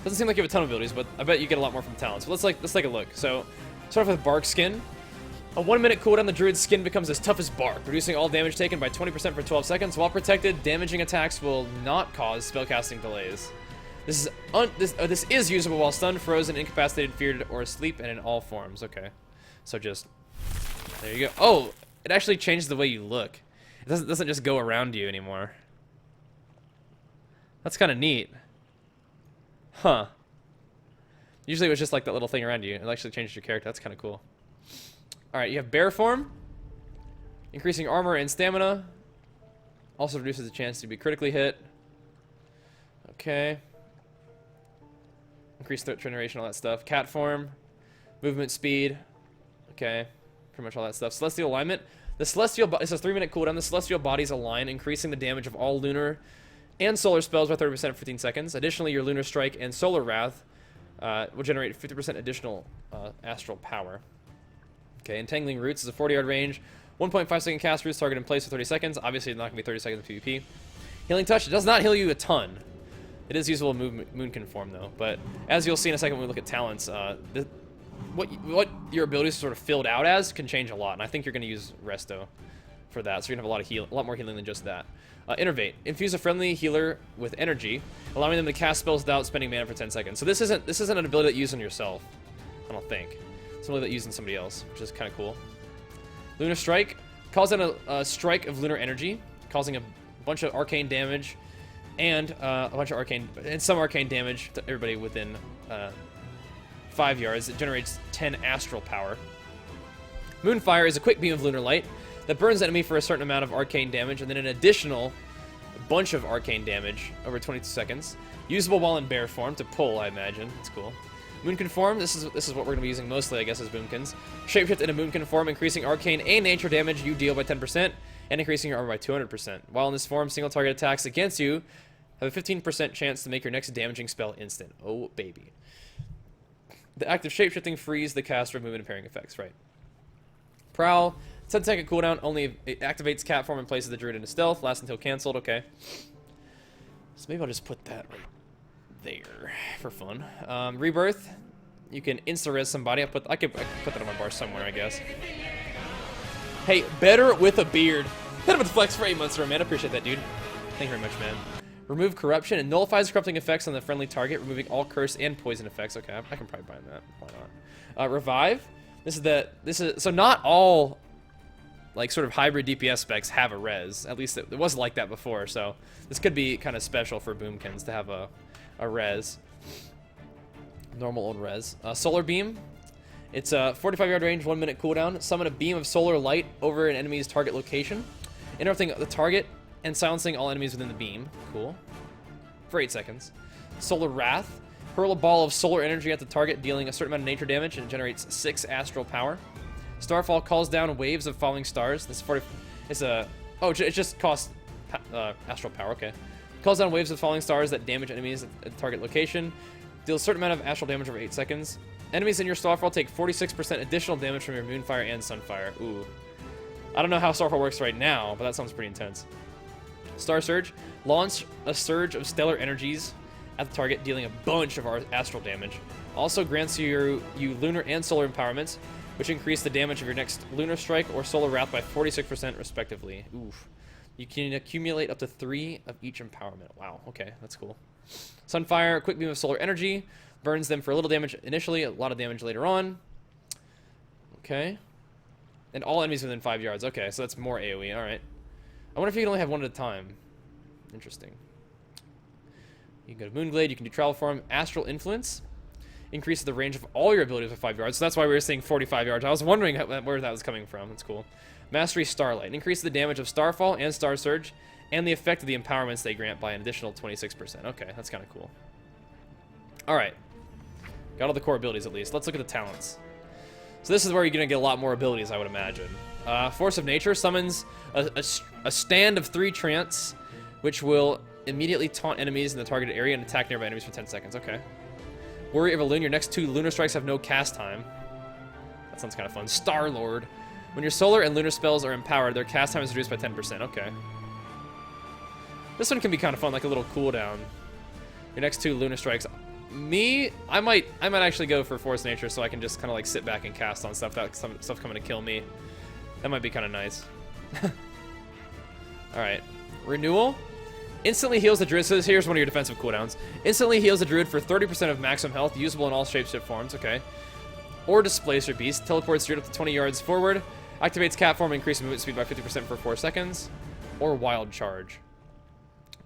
Doesn't seem like you have a ton of abilities, but I bet you get a lot more from talents. So let's take a look. So, start off with Bark Skin. A 1 minute cooldown, the Druid's skin becomes as tough as bark, reducing all damage taken by 20% for 12 seconds. While protected, damaging attacks will not cause spellcasting delays. This is usable while stunned, frozen, incapacitated, feared, or asleep, and in all forms. Okay, so just there you go. Oh, it actually changes the way you look. It doesn't just go around you anymore. That's kind of neat. Huh. Usually it was just like that little thing around you. It actually changes your character. That's kind of cool. Alright, you have Bear Form. Increasing armor and stamina. Also reduces the chance to be critically hit. Okay. Increased threat generation, all that stuff. Cat Form. Movement speed. Okay. Pretty much all that stuff. Celestial Alignment. The Celestial... It's a 3 minute cooldown. The Celestial bodies align, increasing the damage of all lunar and solar spells by 30% for 15 seconds. Additionally, your Lunar Strike and Solar Wrath will generate 50% additional astral power. Okay, Entangling Roots is a 40-yard range. 1.5 second cast roots target in place for 30 seconds. Obviously, it's not going to be 30 seconds in PvP. Healing Touch does not heal you a ton. It is usable in Moonkin form, though. But as you'll see in a second when we look at talents, what your abilities are sort of filled out as can change a lot. And I think you're going to use Resto for that. So you're going to have a lot more healing than just that. Innervate. Infuse a friendly healer with energy, allowing them to cast spells without spending mana for 10 seconds. So this isn't an ability that you use on yourself, I don't think. It's an ability that you use on somebody else, which is kind of cool. Lunar Strike calls down a strike of lunar energy, causing a bunch of arcane damage and some arcane damage to everybody within 5 yards. It generates 10 astral power. Moonfire is a quick beam of lunar light that burns the enemy for a certain amount of arcane damage, and then an additional bunch of arcane damage over 22 seconds. Usable while in bear form to pull, I imagine. It's cool. Moonkin form, this is what we're going to be using mostly, I guess, as Boomkins. Shapeshift into Moonkin form, increasing arcane and nature damage you deal by 10%, and increasing your armor by 200%. While in this form, single target attacks against you have a 15% chance to make your next damaging spell instant. Oh, baby. The act of shapeshifting frees the caster of movement and pairing effects, right. Prowl, 10-second cooldown, only it activates cat form and places the druid into stealth, lasts until cancelled, okay. So maybe I'll just put that right there for fun. Rebirth, you can insta-res somebody. I could put that on my bar somewhere, I guess. Hey, better with a beard. Hit him with flex for 8 months, man. I appreciate that, dude. Thank you very much, man. Remove corruption. It nullifies corrupting effects on the friendly target, removing all curse and poison effects. Okay, I can probably buy that. Why not? Revive. This is so not all like sort of hybrid DPS specs have a res. At least it wasn't like that before. So this could be kind of special for Boomkins to have a res. Normal old res. Solarbeam. It's a 45-yard range, 1 minute cooldown. Summon a beam of solar light over an enemy's target location, interrupting the target and silencing all enemies within the beam. Cool. For 8 seconds. Solar Wrath. Hurl a ball of solar energy at the target, dealing a certain amount of nature damage, and it generates 6 astral power. Starfall calls down waves of falling stars. This is it just costs astral power. Okay. Calls down waves of falling stars that damage enemies at the target location. Deals a certain amount of astral damage over 8 seconds. Enemies in your Starfall take 46% additional damage from your Moonfire and Sunfire. Ooh. I don't know how Starfall works right now, but that sounds pretty intense. Star Surge. Launch a surge of stellar energies at the target, dealing a bunch of astral damage. Also grants you lunar and solar empowerments, which increase the damage of your next Lunar Strike or Solar Wrath by 46% respectively. Oof. You can accumulate up to 3 of each empowerment. Wow, okay, that's cool. Sunfire, quick beam of solar energy. Burns them for a little damage initially, a lot of damage later on. Okay. And all enemies within 5 yards. Okay, so that's more AoE, alright. I wonder if you can only have one at a time. Interesting. You can go to Moonglade, you can do Travel Form. Astral Influence increases the range of all your abilities by 5 yards. So that's why we were saying 45 yards. I was wondering where that was coming from. That's cool. Mastery Starlight. Increases the damage of Starfall and Star Surge, and the effect of the empowerments they grant by an additional 26%. Okay, that's kind of cool. Alright. Got all the core abilities at least. Let's look at the talents. So this is where you're going to get a lot more abilities, I would imagine. Force of Nature summons a stand of 3 trance, which will immediately taunt enemies in the targeted area and attack nearby enemies for 10 seconds. Okay. Warrior of a Loon. Your next 2 Lunar Strikes have no cast time. That sounds kind of fun. Star-Lord. When your solar and lunar spells are empowered, their cast time is reduced by 10%. Okay. This one can be kind of fun, like a little cooldown. Your next 2 Lunar Strikes I might actually go for Force Nature so I can just kind of like sit back and cast on stuff stuff coming to kill me. That might be kind of nice. All right, Renewal. Instantly heals the Druid. So here's one of your defensive cooldowns. Instantly heals the Druid for 30% of maximum health, usable in all shapeshift forms. Okay. Or Displacer Beast. Teleports Druid up to 20 yards forward. Activates Cat Form, increasing movement speed by 50% for 4 seconds. Or Wild Charge,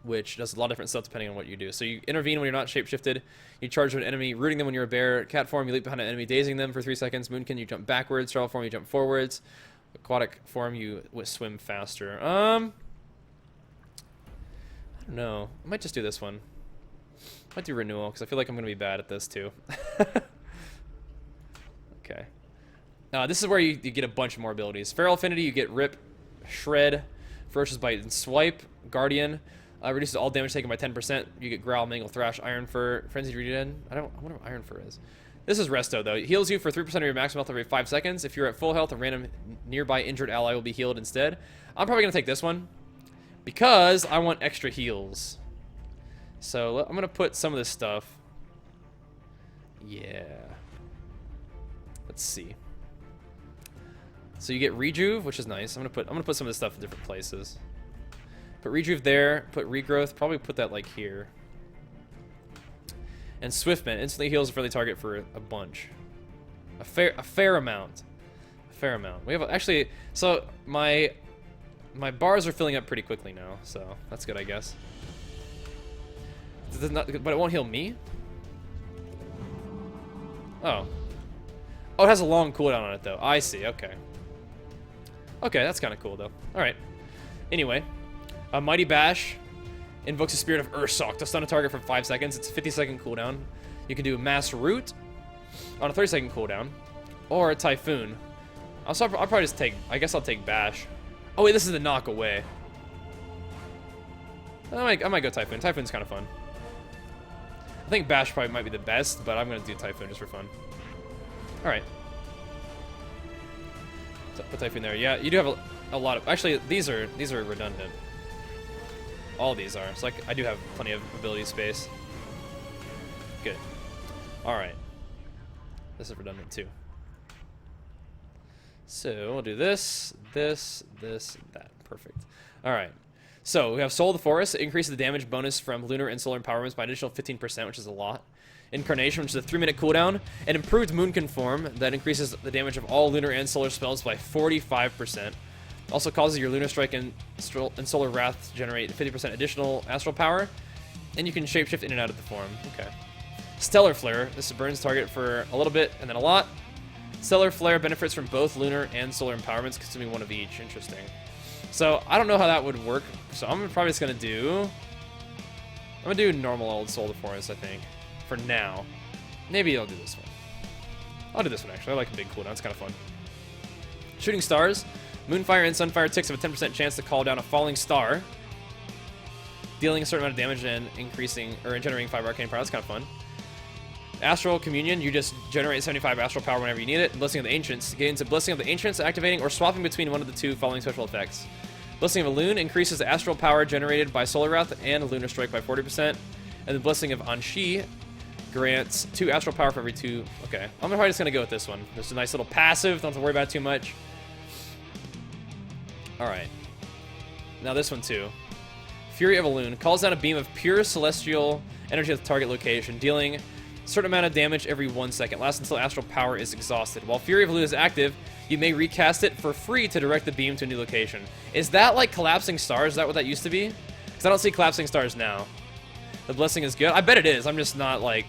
which does a lot of different stuff depending on what you do. So you intervene when you're not shapeshifted. You charge an enemy, rooting them when you're a bear. Cat Form, you leap behind an enemy, dazing them for 3 seconds. Moonkin, you jump backwards. Travel Form, you jump forwards. Aquatic Form, you swim faster. I don't know. I might just do this one. I might do Renewal, because I feel like I'm going to be bad at this, too. Okay. This is where you get a bunch more abilities. Feral Affinity, you get Rip, Shred, Ferocious Bite, and Swipe. Guardian, reduces all damage taken by 10%. You get Growl, Mangle, Thrash, Iron Fur, Frenzied Regen. I wonder what Iron Fur is. This is Resto, though. It heals you for 3% of your maximum health every 5 seconds. If you're at full health, a random nearby injured ally will be healed instead. I'm probably going to take this one because I want extra heals. So I'm going to put some of this stuff. Yeah. Let's see. So you get Rejuve, which is nice. I'm gonna put some of this stuff in different places. Put Rejuve there. Put Regrowth. Probably put that like here. And Swiftman instantly heals a friendly target for a bunch. A fair amount. A fair amount. We have actually. So my bars are filling up pretty quickly now. So that's good, I guess. But it won't heal me. Oh. Oh, it has a long cooldown on it though. I see. Okay. Okay, that's kind of cool, though. Alright. Anyway. Mighty Bash invokes a Spirit of Ursoc to stun a target for 5 seconds. It's a 50-second cooldown. You can do Mass Root on a 30-second cooldown. Or a Typhoon. I'll probably just take... I guess I'll take Bash. Oh, wait, this is the knock away. I might go Typhoon. Typhoon's kind of fun. I think Bash probably might be the best, but I'm going to do Typhoon just for fun. Alright. So put Typhoon there. Yeah, you do have a lot of... Actually, these are redundant. All these are. So I do have plenty of ability space. Good. Alright. This is redundant too. So we'll do this, this, this, that. Perfect. Alright. So we have Soul of the Forest. It increases the damage bonus from lunar and solar empowerments by an additional 15%, which is a lot. Incarnation, which is a 3-minute cooldown, and improved Moonkin form that increases the damage of all lunar and solar spells by 45%. Also causes your Lunar Strike and Solar Wrath to generate 50% additional astral power, and you can shapeshift in and out of the form. Okay. Stellar Flare. This burns target for a little bit and then a lot. Stellar Flare benefits from both lunar and solar empowerments, consuming one of each. Interesting. So I don't know how that would work. So I'm probably just gonna do normal old Soul of the Forest, I think. For now. Maybe I'll do this one. I'll do this one, actually. I like a big cooldown. It's kind of fun. Shooting Stars. Moonfire and Sunfire ticks have a 10% chance to call down a falling star, dealing a certain amount of damage and generating 5 arcane power. That's kind of fun. Astral Communion. You just generate 75 astral power whenever you need it. Blessing of the Ancients. Gains a Blessing of the Ancients, activating or swapping between one of the 2 following special effects. Blessing of a Loon increases the astral power generated by Solar Wrath and Lunar Strike by 40%. And the Blessing of Anshi grants 2 astral power for every 2. Okay, I'm probably just gonna go with this one. There's a nice little passive. Don't have to worry about it too much. All right. Now this one too. Fury of a Loon calls down a beam of pure celestial energy at the target location, dealing a certain amount of damage every 1 second. Lasts until astral power is exhausted. While Fury of a Loon is active, you may recast it for free to direct the beam to a new location. Is that like Collapsing Stars? Is that what that used to be? Because I don't see Collapsing Stars now. The Blessing is good. I bet it is. I'm just not like...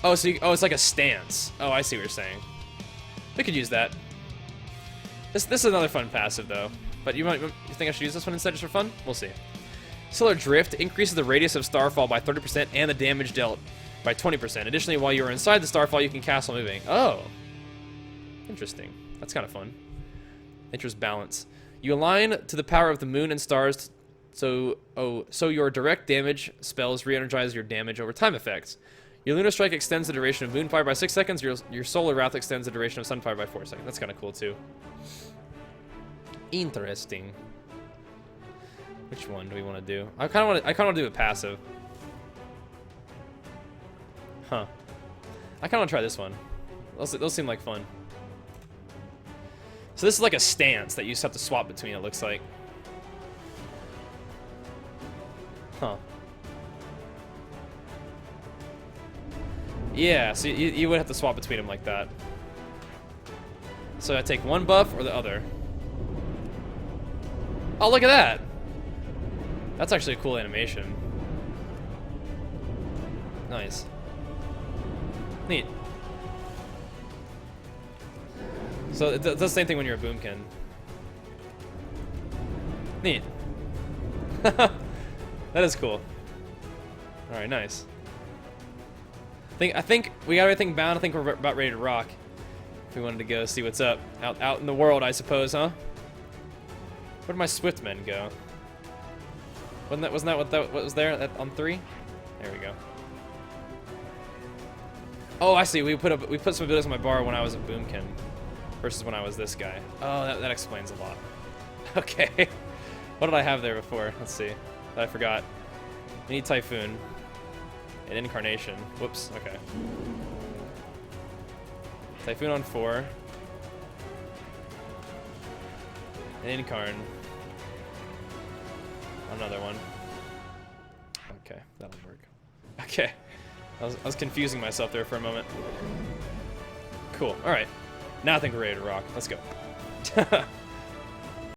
Oh, so it's like a stance. Oh, I see what you're saying. We could use that. This is another fun passive, though. But you think I should use this one instead just for fun? We'll see. Solar Drift increases the radius of Starfall by 30% and the damage dealt by 20%. Additionally, while you are inside the Starfall, you can cast while moving. Oh. Interesting. That's kind of fun. Interest balance. You align to the power of the moon and stars, so your direct damage spells re-energize your damage over time effects. Your Lunar Strike extends the duration of Moonfire by 6 seconds. Your Solar Wrath extends the duration of Sunfire by 4 seconds. That's kind of cool, too. Interesting. Which one do we want to do? I kind of want to do a passive. Huh. I kind of want to try this one. Those seem like fun. So this is like a stance that you just have to swap between, it looks like. Huh. Yeah, so you would have to swap between them like that. So I take one buff or the other. Oh, look at that! That's actually a cool animation. Nice. Neat. So it does the same thing when you're a boomkin. Neat. That is cool. Alright, nice. I think we got everything bound. I think we're about ready to rock. If we wanted to go see what's up. Out in the world, I suppose, huh? Where'd my swift men go? Wasn't that what was there on 3? There we go. Oh, I see. We put some abilities on my bar when I was a boomkin versus when I was this guy. Oh, that explains a lot. Okay. What did I have there before? Let's see. I forgot. We need Typhoon. An Incarnation. Whoops. Okay. Typhoon on 4. An Incarn. Another one. Okay, that'll work. Okay. I was confusing myself there for a moment. Cool. Alright. Now I think we're ready to rock. Let's go.